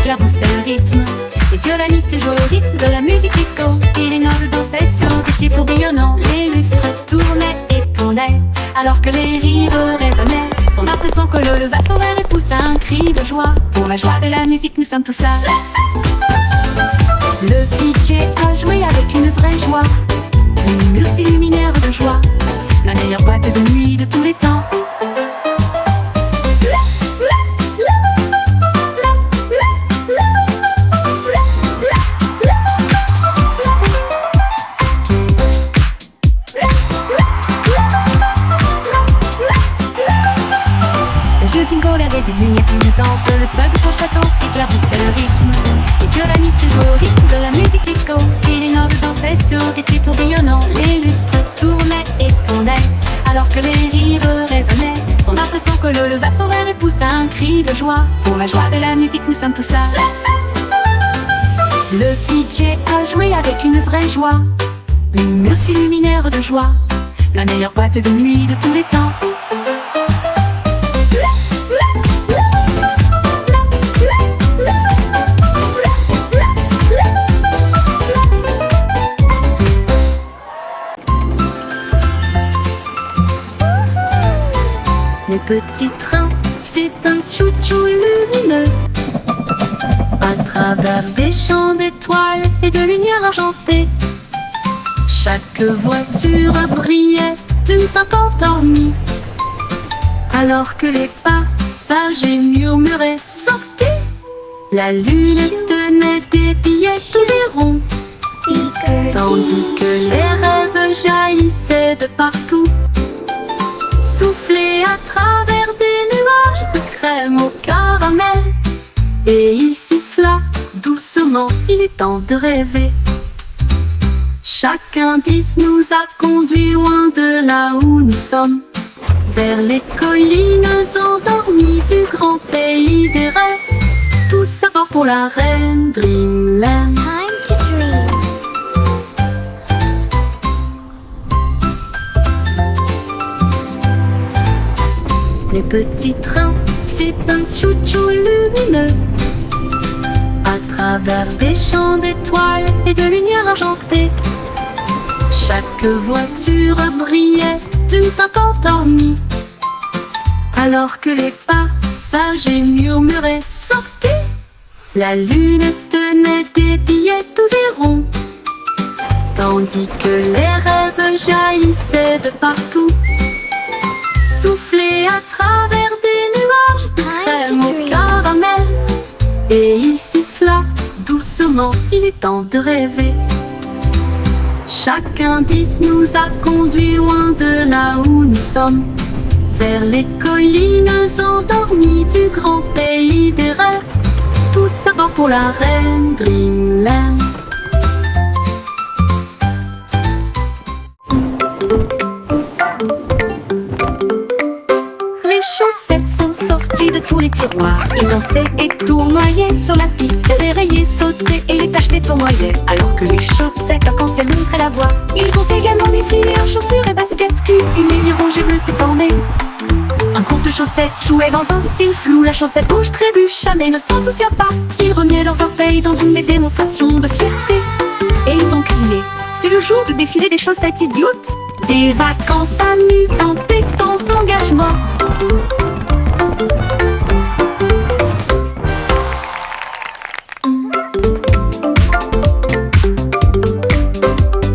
éclaboussaient le rythme. Les violonistes jouaient au rythme de la musique disco, et les nobles dansaient sur des pieds tourbillonnants. Les lustres tournaient et tournaient, alors que les rires résonnaient. Son âme de son colo leva son verre et poussa un cri de joie. Pour la joie de la musique, nous sommes tous là. Le DJ a joué avec une vraie joie, une muse luminaire de joie, la meilleure boîte de nuit de tous les temps. Le vieux Kingo avait des lumières clignotantes, le sol de son château éclaboussait le rythme. Les violonistes jouaient au rythme de la musique disco, et les nobles dansaient sur des pieds tourbillonnants. Les lustres tournaient et tournaient, alors que les rires résonnaient. Son âme de son colo leva son verre et poussa un cri de joie. Pour la joie de la musique, nous sommes tous là. Le DJ a joué avec une vraie joie, une muse luminaire de joie, la meilleure boîte de nuit de tous les temps. Le petit train fait un chou-chou lumineux à travers des champs d'étoiles et de lumière argentée. Chaque voiture brillait tout encore dormie, alors que les passagers murmuraient « Sortez !» La lune tenait des billets tous et ronds, tandis que les rêves jaillissaient de partout, soufflés à travers des nuages de crème au caramel. Et il siffla doucement, il est temps de rêver. Chaque indice nous a conduits loin de là où nous sommes, vers les collines endormies du grand pays des rêves. Tous à bord pour la reine Dreamland. Time to dream. Les petits trains fait un chou-chou lumineux à travers des champs d'étoiles et de lumière argentée. Chaque voiture brillait tout encore dormie, alors que les passagers murmuraient « Sortez !» La lune tenait des billets tous et ronds, tandis que les rêves jaillissaient de partout, soufflés à travers des nuages de crème au caramel. Et il siffla doucement, il est temps de rêver. Chaque indice nous a conduits loin de là où nous sommes, vers les collines endormies du grand pays des rêves. Tous à bord pour la reine Dreamland. Les chaussettes sont sorties de tous les tiroirs. Ils dansaient et tournoyaient sur la piste, dérayaient, sautaient et les taches tournoyaient, alors que les chaussettes arc-en-ciel montraient la voie. Ils ont également défilé en chaussures et baskets, puis une ligne rouge et bleue s'est formée. Un groupe de chaussettes jouait dans un style flou. La chaussette rouge trébucha mais ne s'en soucia pas. Ils remuaient leurs orteils dans une démonstration de fierté, et ils ont crié: c'est le jour du défilé des chaussettes idiotes. Des vacances amusantes et sans engagement.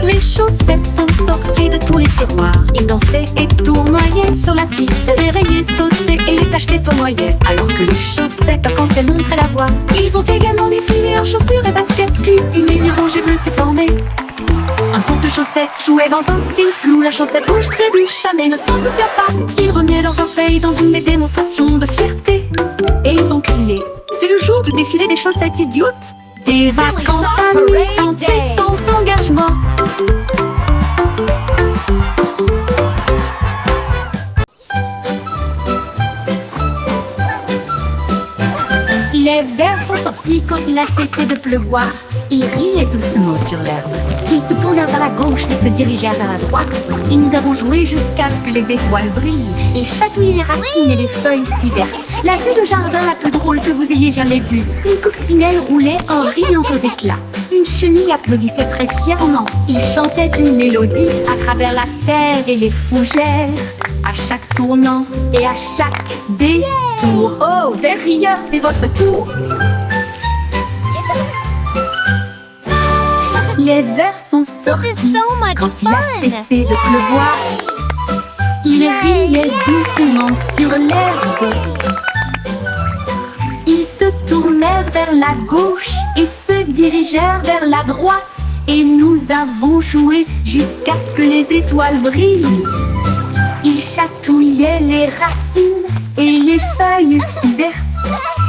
Les chaussettes sont sorties de tous les tiroirs. Ils dansaient et tournoyaient sur la piste, dérayaient, sautaient et les taches tournoyaient, alors que les chaussettes arc-en-ciel montraient la voie. Ils ont également défilé en chaussures et baskets, puis une ligne rouge et bleue s'est formée. Un groupe de chaussettes jouait dans un style flou. La chaussette rouge trébucha mais ne s'en soucia pas. Ils remuaient leurs orteils dans une démonstration de fierté, et ils ont crié: c'est le jour du défilé des chaussettes idiotes. Des vacances amusantes et sans engagement. Les vers sont sortis quand il a cessé de pleuvoir. Il riait doucement sur l'herbe. Ils se tournèrent vers la gauche et se dirigèrent vers la droite. Et nous avons joué jusqu'à ce que les étoiles brillent et chatouillent les racines et les feuilles si vertes. La vue de jardin la plus drôle que vous ayez jamais vue. Une coccinelle roulait en riant aux éclats. Une chenille applaudissait très fièrement. Il chantait une mélodie à travers la terre et les fougères. À chaque tournant et à chaque détour. Oh, vers rieur, c'est votre tour. Les vers sont sortis quand il a cessé de pleuvoir. Il riait doucement sur l'herbe. Ils se tournèrent vers la gauche et se dirigèrent vers la droite. Et nous avons joué jusqu'à ce que les étoiles brillent. Ils chatouillaient les racines et les feuilles si vertes.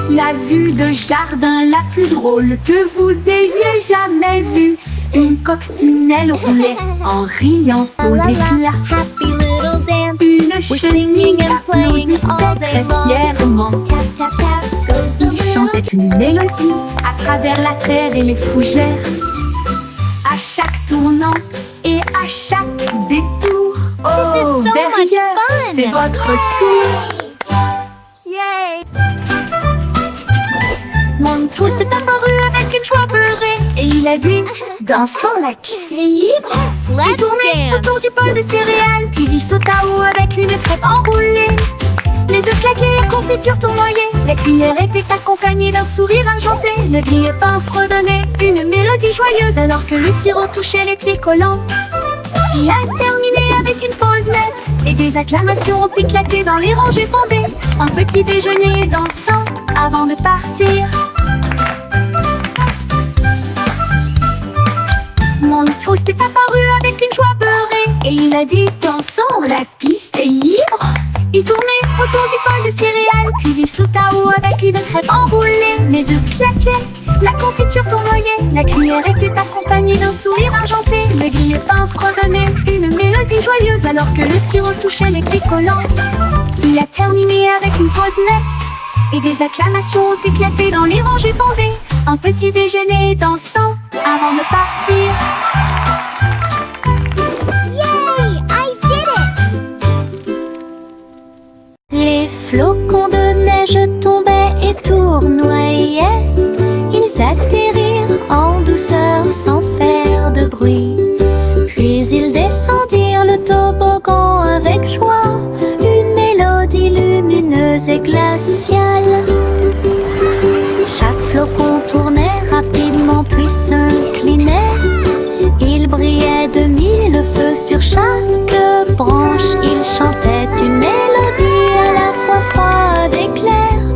La vue de jardin la plus drôle que vous ayez jamais vue. Une coccinelle roulait en riant aux éclats. Une chenille applaudissait très fièrement. Il chantait une mélodie à travers la terre et les fougères. À chaque tournant et à chaque détour. Oh, derrière, c'est votre tour. Yay! Montrose est apparu avec une joie beurrée et il a dit: dansons, la piste est libre. Il Let's tournait dance! autour du bol de céréales, puis il sauta haut avec une crêpe enroulée. Les œufs claqués et confiture tournoyaient. La cuillère était accompagnée d'un sourire argenté. Le grille-pain fredonnait une mélodie joyeuse alors que le sirop touchait les pieds collants. Il a terminé avec une pause nette et des acclamations ont éclaté dans les rangées bondées. Un petit déjeuner dansant avant de partir. Montrose est apparu avec une joie beurrée et il a dit: dansons, la piste est libre. Il tournait autour du bol de céréales, puis il sauta haut avec une crêpe enroulée. Les œufs claquaient, la confiture tournoyait, la cuillère était accompagnée d'un sourire argenté. Le grille-pain fredonnait une mélodie joyeuse alors que le sirop touchait les pieds collants. Il a terminé avec une pause nette et des acclamations ont éclaté dans les rangées bondées. Un petit déjeuner dansant avant de partir. Yay! I did it! Les flocons de neige tombaient et tournoyaient. Ils atterrirent en douceur sans faire de bruit. Puis ils descendirent le toboggan avec joie. Une mélodie lumineuse et glaciale. Chaque flocon tournait rapidement puis s'inclinait. Il brillait de mille feux sur chaque branche. Il chantait une mélodie à la fois froide et claire.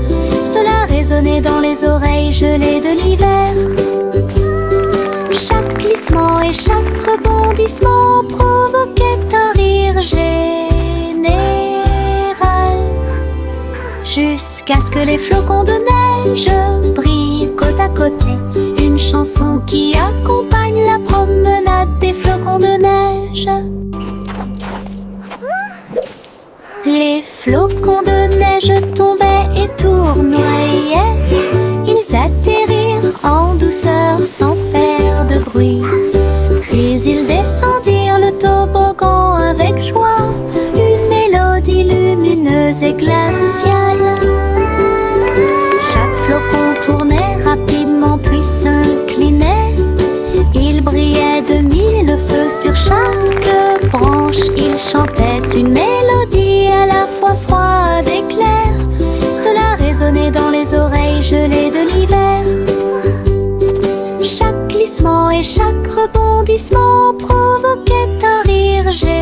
Cela résonnait dans les oreilles gelées de l'hiver. Chaque glissement et chaque rebondissement provoquait un rire général. Jusqu'à ce que les flocons de neige brillent côte à côté. Une chanson qui accompagne la promenade des flocons de neige. Les flocons de neige tombaient et tournoyaient. Ils atterrirent en douceur sans faire de bruit. Puis ils descendirent le toboggan avec joie. Une mélodie lumineuse et glaciale. Chaque flocon tournait rapidement puis s'inclinait. Il brillait de mille feux sur chaque branche. Il chantait une mélodie à la fois froide et claire. Cela résonnait dans les oreilles gelées de l'hiver. Chaque glissement et chaque rebondissement provoquait un rire général.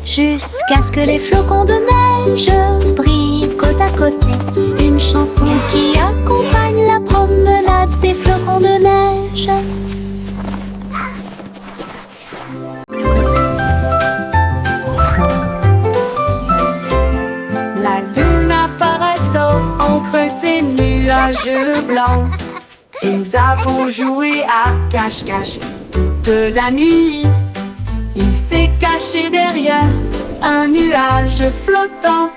Jusqu'à ce que les flocons de neige brillent côte à côté. Une chanson qui accompagne la promenade des flocons de neige. La lune apparaissant entre ces nuages blancs. Et nous avons joué à cache-cache toute la nuit. Il s'est caché derrière un nuage flottant.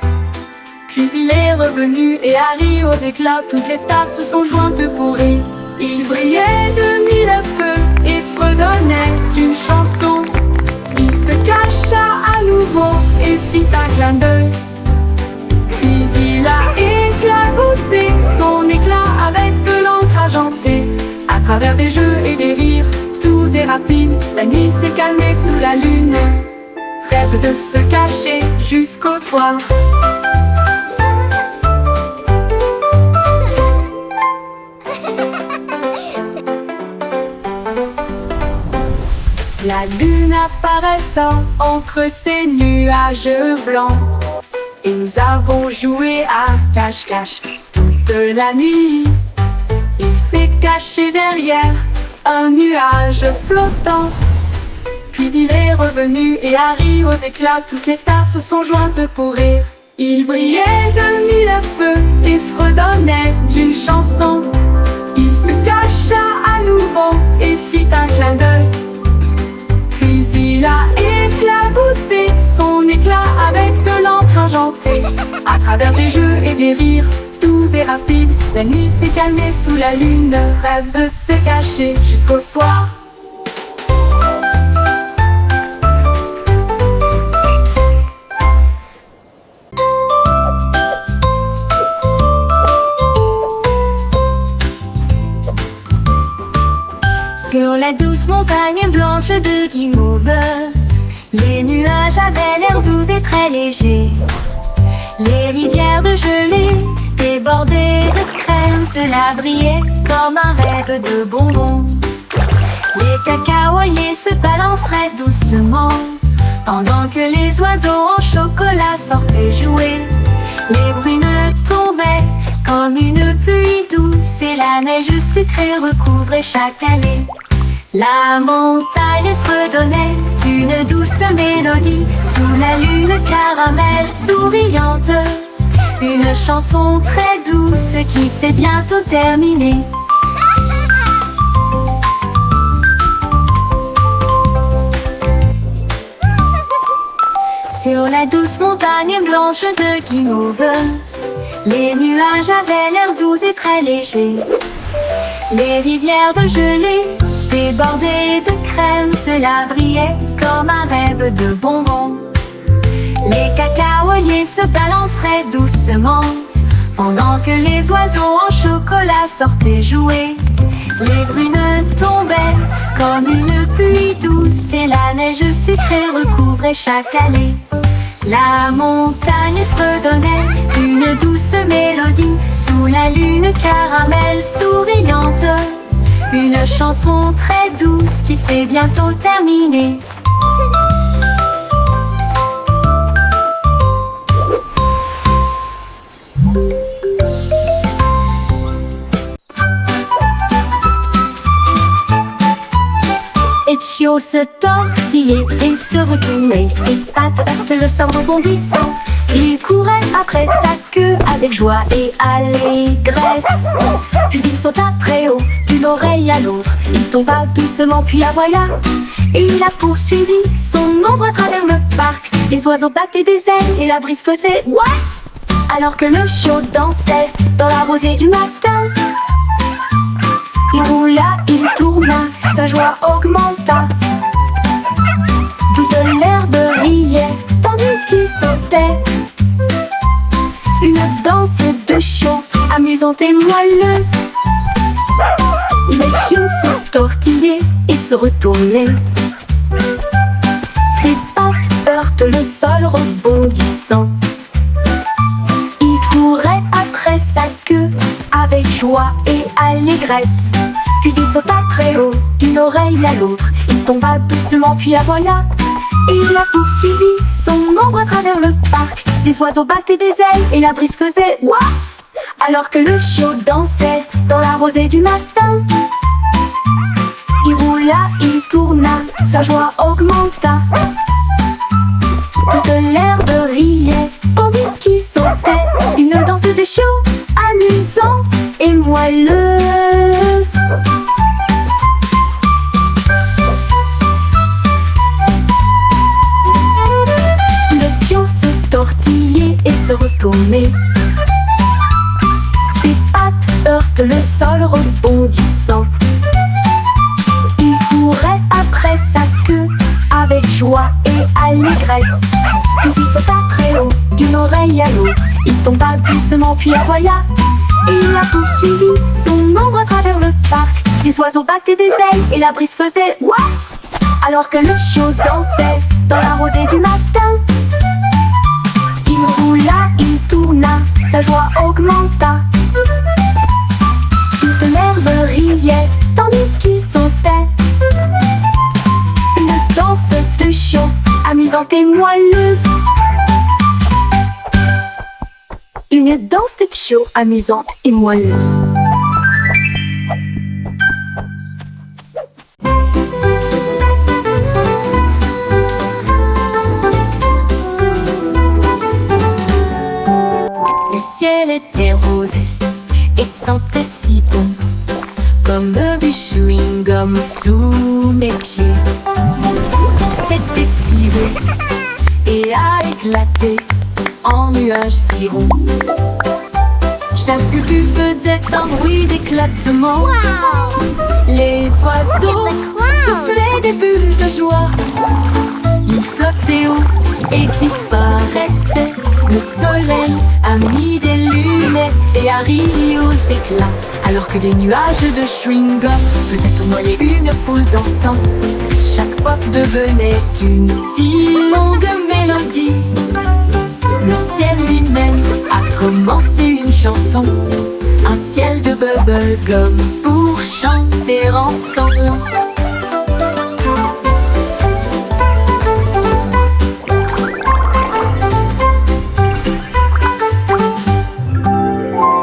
Puis il est revenu et a ri aux éclats. Toutes les stars se sont jointes pour rire. Il brillait de mille feux et fredonnait une chanson. Il se cacha à nouveau et fit un clin d'œil. Puis il a éclaboussé son éclat avec de l'encre argentée. À travers des jeux et des rires, doux et rapides, la nuit s'est calmée sous la lune. Rêve de se cacher jusqu'au soir. La lune apparaissant entre ces nuages blancs, et nous avons joué à cache-cache toute la nuit. Il s'est caché derrière un nuage flottant. Puis il est revenu et a ri aux éclats. Toutes les stars se sont jointes pour rire. Il brillait de mille feux et fredonnait d'une chanson. Il se cacha à nouveau et fit un clin d'œil. Puis il a éclaboussé son éclat avec de l'encre argentée. À travers des jeux et des rires, doux et rapides, la nuit s'est calmée sous la lune. Rêve de se cacher jusqu'au soir. Sur la douce montagne blanche de Guimauve, les nuages avaient l'air doux et très légers. Les rivières de gelée débordées de crème, cela brillait comme un rêve de bonbons. Les cacaoyers se balanceraient doucement pendant que les oiseaux en chocolat sortaient jouer. Les brunes tombaient comme une pluie douce et la neige sucrée recouvrait chaque allée. La montagne fredonnait une douce mélodie sous la lune caramel souriante. Une chanson très douce qui s'est bientôt terminée. Sur la douce montagne blanche de Guimauve, les nuages avaient l'air doux et très légers. Les rivières de gelée débordées de crème, cela brillait comme un rêve de bonbons. Les cacaoyers se balanceraient doucement pendant que les oiseaux en chocolat sortaient jouer. Les brunes tombaient comme une pluie douce et la neige sucrée recouvrait chaque allée. La montagne fredonnait une douce mélodie sous la lune caramel souriante. Une chanson très douce qui s'est bientôt terminée. Etchio se tortillait et se retournait, ses pattes heurtaient le sol rebondissant. Il courait après sa queue avec joie et allégresse. Puis il sauta très haut, d'une oreille à l'autre. Il tomba doucement puis aboya. Et il a poursuivi son ombre à travers le parc. Les oiseaux battaient des ailes et la brise faisait ouaf. Alors que le chiot dansait dans la rosée du matin. Il roula, il tourna, sa joie augmenta. Toute l'herbe riait, tandis qu'il sautait. Une danse de chiot, amusante et moelleuse. Les chiots se tortillaient et se retournaient. Ses pattes heurtent le sol rebondissant. Il courait après sa queue avec joie et allégresse. Puis il sauta très haut, d'une oreille à l'autre. Il tomba doucement puis aboya. Et il a poursuivi son ombre à travers le parc. Les oiseaux battaient des ailes et la brise faisait ouaf. Alors que le chiot dansait dans la rosée du matin. Il roula, il tourna, sa joie augmenta. Toute l'herbe riait, tandis qu'il sautait. Une danse de chiot, amusante et moelleuse. Le pion se tortillait et se retournait. sol rebondissant. Il courait après sa queue avec joie et allégresse. Puis il sauta très haut d'une oreille à l'autre. Il tomba doucement puis aboya. Et il a poursuivi son ombre à travers le parc. Les oiseaux battaient des ailes et la brise faisait waf. Alors que le chiot dansait dans la rosée du matin. Il roula, il tourna, sa joie augmenta. Toute l'herbe riait tandis qu'il sautait. Une danse de chiot amusante et moelleuse. Une danse de chiot amusante et moelleuse. Le ciel était rose et sentait si bon, comme du chewing-gum sous mes pieds. S'était tiré et a éclaté en nuages si ronds. Chaque bulle faisait un bruit d'éclatement. Wow! Les oiseaux Look at the clouds. soufflaient des bulles de joie. Ils flottaient haut et disparaissaient. Le soleil a mis des lunettes et a ri aux éclats. Alors que des nuages de chewing-gum faisaient tournoyer une foule dansante. Chaque pop devenait une si longue mélodie. Le ciel lui-même a commencé une chanson. Un ciel de bubblegum pour chanter ensemble.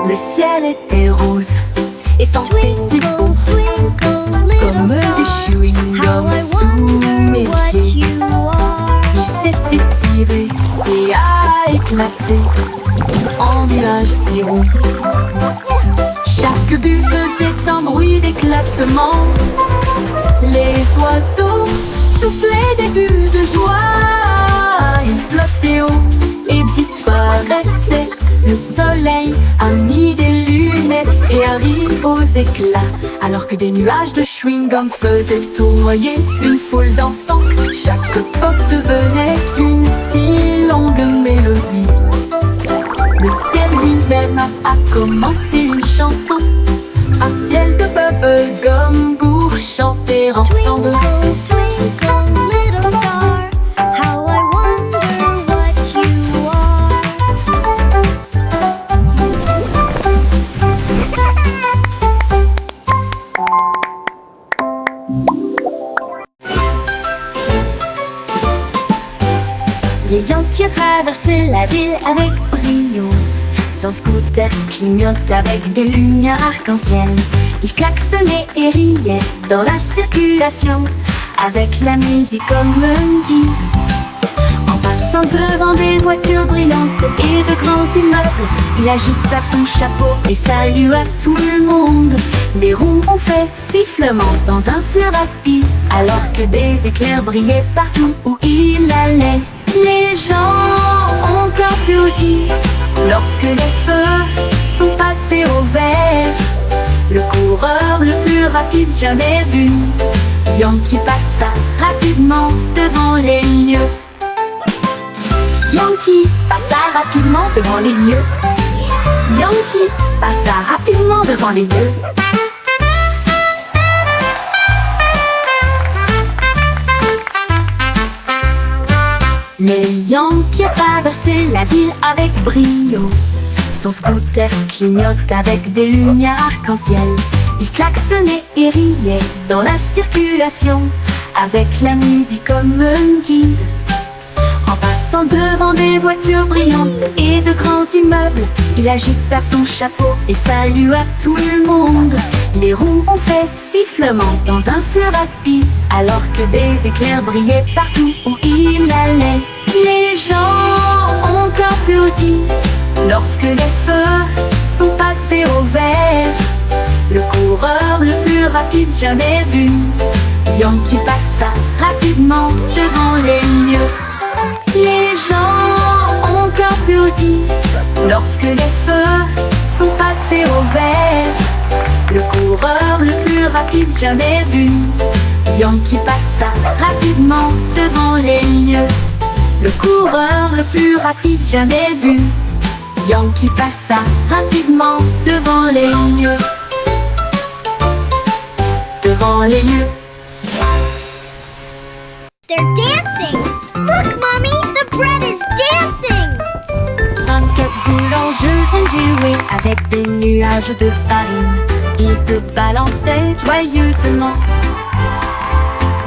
Le ciel était rose et sentait si bon, Twinkle, comme little du star, chewing-gum how I sous mes wonder what pieds. you are. Il s'était tiré et a éclaté en nuages si ronds. Chaque bulle faisait un bruit d'éclatement. Les oiseaux soufflaient des bulles de joie. Ils flottaient haut et disparaissaient. Le soleil a mis des lunettes et a ri aux éclats. Alors que des nuages de chewing-gum faisaient tournoyer une foule dansante. Chaque pop devenait une si longue mélodie. Le ciel lui-même a commencé une chanson. Un ciel de bubblegum pour chanter ensemble. Twinkle, twinkle, little star, how I wonder what you are. Les Yankees traversaient la ville avec brio. Son scooter clignote avec des lumières arc-en-ciel. Il klaxonnait et riait dans la circulation, avec la musique comme un guide. En passant devant des voitures brillantes et de grands immeubles, il agita son chapeau et salua tout le monde. Les roues ont fait sifflement dans un fleuve rapide, alors que des éclairs brillaient partout où il allait. Les gens ont applaudi lorsque les feux sont passés au vert. Le coureur le plus rapide jamais vu, Yankee passa rapidement devant les lieux. Yankee passa rapidement devant les lieux. Yankee passa rapidement devant les lieux. Les Yankees traversaient la ville avec brio. Son scooter clignote avec des lumières arc-en-ciel. Il klaxonnait et riait dans la circulation, avec la musique comme un guide. En passant devant des voitures brillantes et de grands immeubles, il agita son chapeau et salua tout le monde. Les roues ont fait sifflement dans un fleuve rapide, alors que des éclairs brillaient partout où il allait. Les gens ont applaudi lorsque les feux sont passés au vert. Le coureur le plus rapide jamais vu, Yankee passa rapidement devant les lieux. Les gens ont applaudi lorsque les feux sont passés au vert. rapide jamais vu. Yankee passa rapidement devant les lieux. Le coureur le plus rapide jamais vu. Yankee passa rapidement devant les lieux. Devant les lieux. They're dancing! Look, Mommy! The bread is dancing! 24 boulangeuses ont joué avec des nuages de farine. Ils se balançaient joyeusement.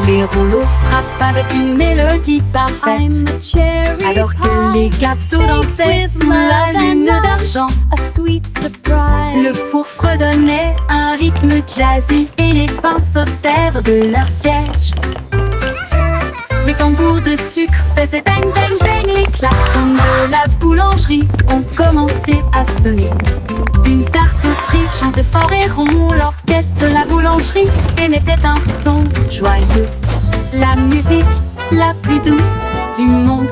Les rouleaux frappent avec une mélodie parfaite. Alors que les gâteaux dansaient sous la lune d'argent. Le four fredonnait un rythme jazzy et les pains sautèrent de leur siège. Les tambours de sucre faisaient bang bang bang. Les klaxons de la boulangerie ont commencé à sonner. Une tarte aux cerises chantait fort et rond. L'orchestre de la boulangerie émettait un son joyeux. La musique la plus douce du monde.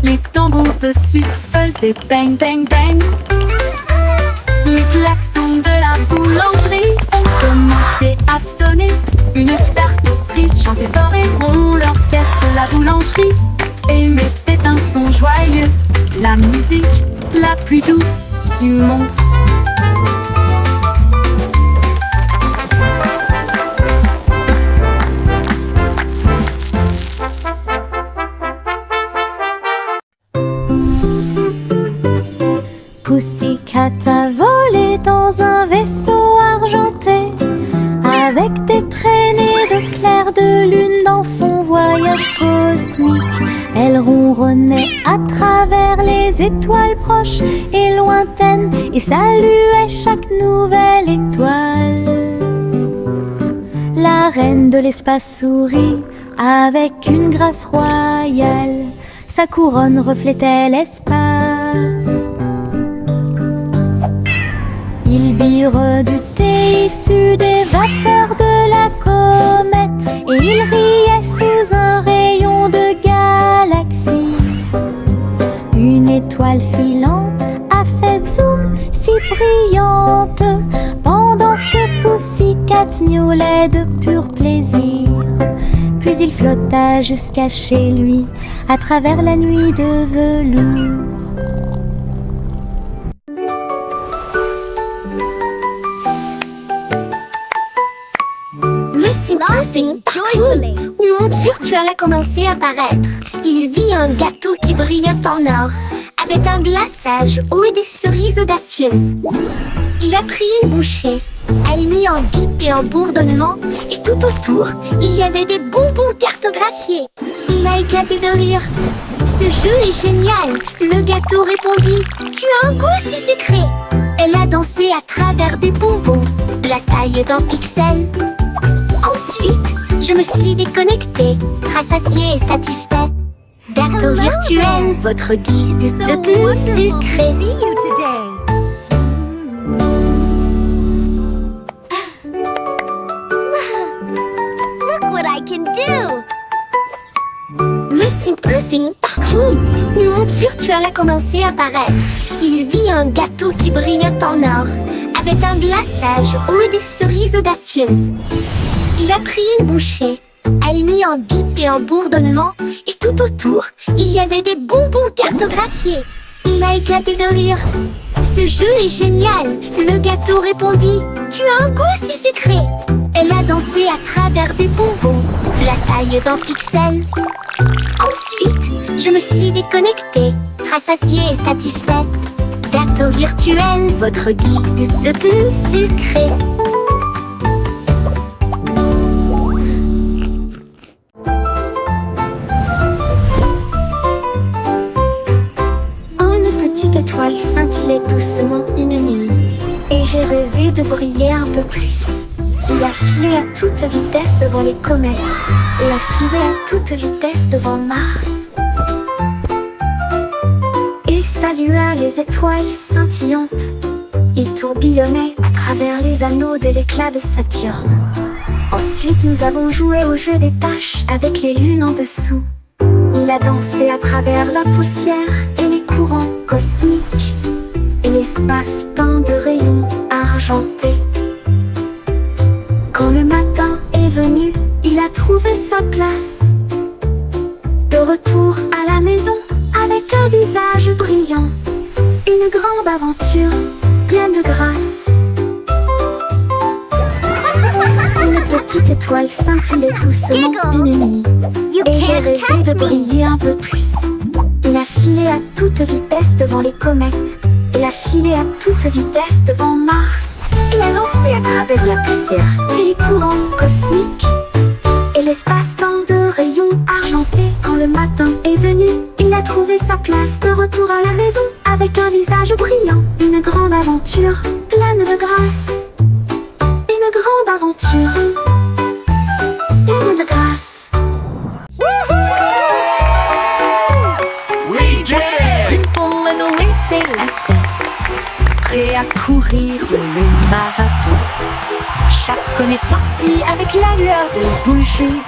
Les tambours de sucre faisaient bang bang bang. Les klaxons de la boulangerie ont commencé à sonner. Une tarte aux cerises chantait fort et rond. L'orchestre de la boulangerie émettait un son joyeux. La musique la plus douce du monde. Pussycat a volé dans un vaisseau argenté, avec des traînées de clair de lune dans son voyage cosmique. Elle ronronnait à travers les étoiles proches et lointaines et saluait chaque nouvelle étoile. La reine de l'espace sourit avec une grâce royale. Sa couronne reflétait l'espace. Ils birent du thé issu des vapeurs de la comète et ils riaient sous un rayon de galaxie. Une étoile filante a fait zoom si brillante pendant que Pussycat miaulait de pur plaisir. Puis il flotta jusqu'à chez lui à travers la nuit de velours. Joyfully. Une montre virtuelle a commencé à apparaître. Il vit un gâteau qui brillait en or, avec un glaçage haut et des cerises audacieuses. Il a pris une bouchée. Elle mit en bip et en bourdonnement, et tout autour, il y avait des bonbons cartographiés. Il a éclaté de rire. Ce jeu est génial, le gâteau répondit. Tu as un goût si sucré. Elle a dansé à travers des bonbons, la taille d'un pixel. Ensuite, je me suis déconnectée, rassasiée et satisfait. Gâteau virtuel, votre guide le plus sucré. Look what I can do! Le Simplicity partout. Une montre virtuelle a commencé à apparaître. Il vit un gâteau qui brillait en or, avec un glaçage haut et des cerises audacieuses. Il a pris une bouchée. Elle mit en bip et en bourdonnement, et tout autour, il y avait des bonbons cartographiés. Il a éclaté de rire. Ce jeu est génial, le gâteau répondit. Tu as un goût si sucré. Elle a dansé à travers des bonbons, la taille d'un pixel. Ensuite, je me suis déconnectée, rassasiée et satisfait. Gâteau virtuel, votre guide le plus sucré. Étoile scintillait doucement une nuit, et j'ai rêvé de briller un peu plus. Il a filé à toute vitesse devant les comètes. Il a filé à toute vitesse devant Mars. Il salua les étoiles scintillantes. Il tourbillonnait à travers les anneaux de l'éclat de Saturne. Ensuite nous avons joué au jeu des taches avec les lunes en dessous. Il a dansé à travers la poussière et les courants cosmiques. Et l'espace peint de rayons argentés. Quand le matin est venu, il a trouvé sa place. De retour à la maison, avec un visage brillant. Une grande aventure, pleine de grâce. Une petite étoile scintillait doucement une nuit. Et j'ai rêvé de briller un peu plus. Il a filé à toute vitesse devant les comètes. Il a filé à toute vitesse devant Mars. Il a lancé à travers la poussière et les courants cosmiques. Et l'espace-temps de rayons argentés. Quand le matin est venu, il a trouvé sa place. De retour à la maison, avec un visage brillant. Une grande aventure, pleine de grâce. Une grande aventure, pleine de grâce. We did it! Pulling away ses lacets, prêt à courir le marathon. Chacun est sorti avec la lueur de bougie.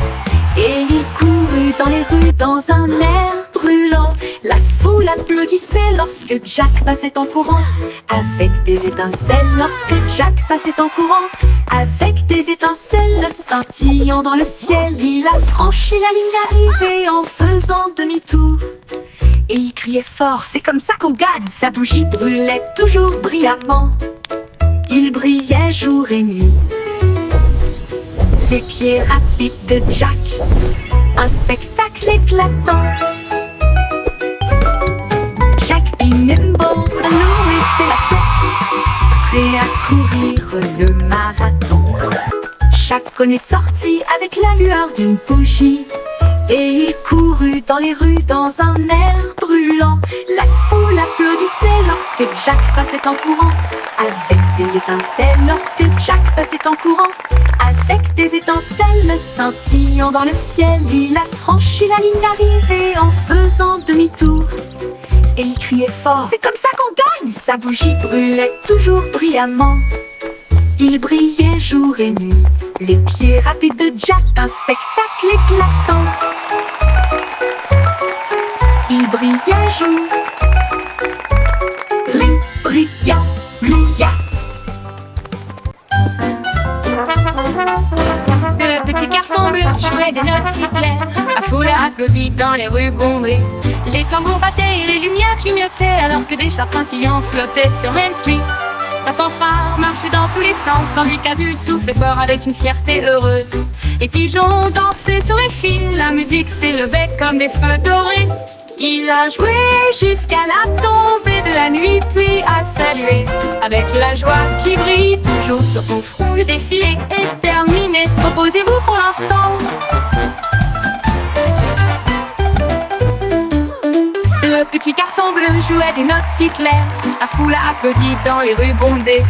Et il courut dans les rues dans un air brûlant. La foule applaudissait lorsque Jack passait en courant. Avec des étincelles lorsque Jack passait en courant. Avec des étincelles scintillant dans le ciel. Il a franchi la ligne d'arrivée en faisant demi-tour. Et il criait fort, c'est comme ça qu'on gagne. Sa bougie brûlait toujours brillamment. Il brillait jour et nuit. Les pieds rapides de Jack, un spectacle éclatant. Jack est nimble, noué ses lacets, prêt à courir le marathon. Chacun est sorti avec la lueur d'une bougie. Et il courut dans les rues dans un air brûlant. La foule applaudissait lorsque Jack passait en courant. Avec des étincelles lorsque Jack passait en courant. Avec des étincelles scintillant dans le ciel. Il a franchi la ligne d'arrivée en faisant demi-tour. Et il criait fort, c'est comme ça qu'on gagne. Sa bougie brûlait toujours brillamment. Il brillait jour et nuit. Les pieds rapides de Jack, un spectacle éclatant. Il brillait jour. Brillant, brillant. Le petit garçon bleu jouait des notes si claires. La foule applaudit dans les rues bondées. Les tambours battaient et les lumières clignotaient. Alors que des chars scintillants flottaient sur Main Street. La fanfare marchait dans tous les sens, tandis qu'Azul soufflait fort avec une fierté heureuse. Les pigeons dansaient sur les fils, la musique s'élevait comme des feux dorés. Il a joué jusqu'à la tombée de la nuit, puis a salué avec la joie qui brille toujours sur son front. Le défilé est terminé, reposez-vous pour l'instant. Le petit garçon bleu jouait des notes si claires. La foule a applaudi dans les rues bondées.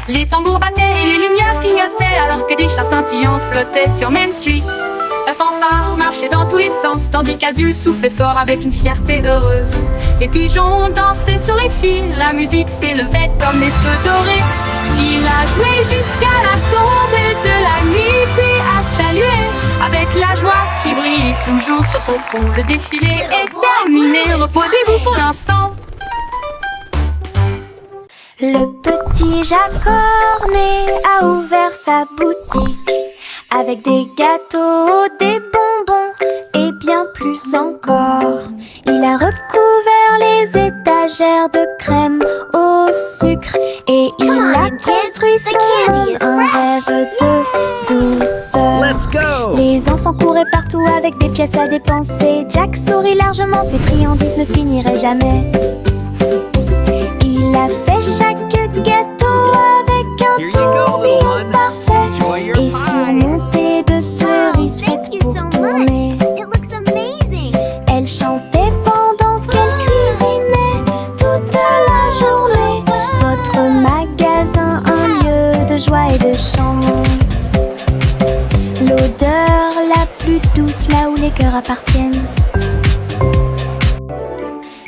Les tambours battaient et les lumières clignotaient. Alors que des chars scintillants flottaient sur Main Street. La fanfare marchait dans tous les sens, tandis qu'Azul soufflait fort avec une fierté heureuse. Les pigeons dansaient sur les fils, la musique s'élevait comme des feux dorés. Il a joué jusqu'à la tombée de la nuit, puis a salué avec la joie qui brille toujours sur son front. Le défilé est terminé, reposez-vous pour l'instant. Le petit Jacques Cornet a ouvert sa boutique avec des gâteaux, des bonbons et bien plus encore. Il a recouvert les étagères de crème au sucre et il a construit son monde, un rêve de douceur. Let's go! Les enfants couraient partout avec des pièces à dépenser. Jack sourit largement, ses friandises ne finiraient jamais. Il a fait chaque gâteau avec un tourbillon parfait et surmonté de cerises faites pour tourner. It looks amazing. Elle chantait pendant qu'elle cuisinait toute la journée. Votre magasin, un lieu de joie et de chant. leur appartiennent.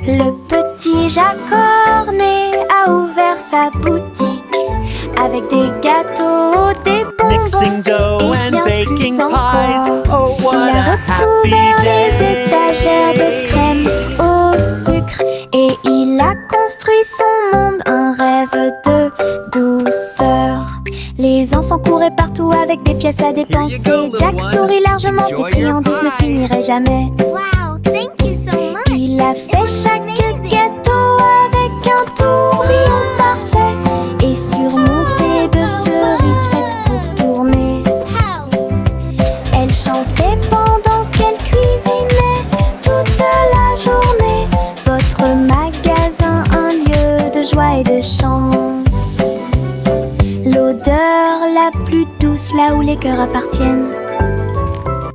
Le petit Jacques Cornet a ouvert sa boutique avec des gâteaux, des Mixing bonbons dough et and bien baking plus pies. encore. Oh, what Il a a happy recouvert les day. étagères de crème au sucre et il a construit son monde, un rêve de douceur. Les enfants couraient partout avec des pièces à dépenser. little Jack one. sourit largement, Enjoy ses your friandises ne pie. finiraient jamais. Wow,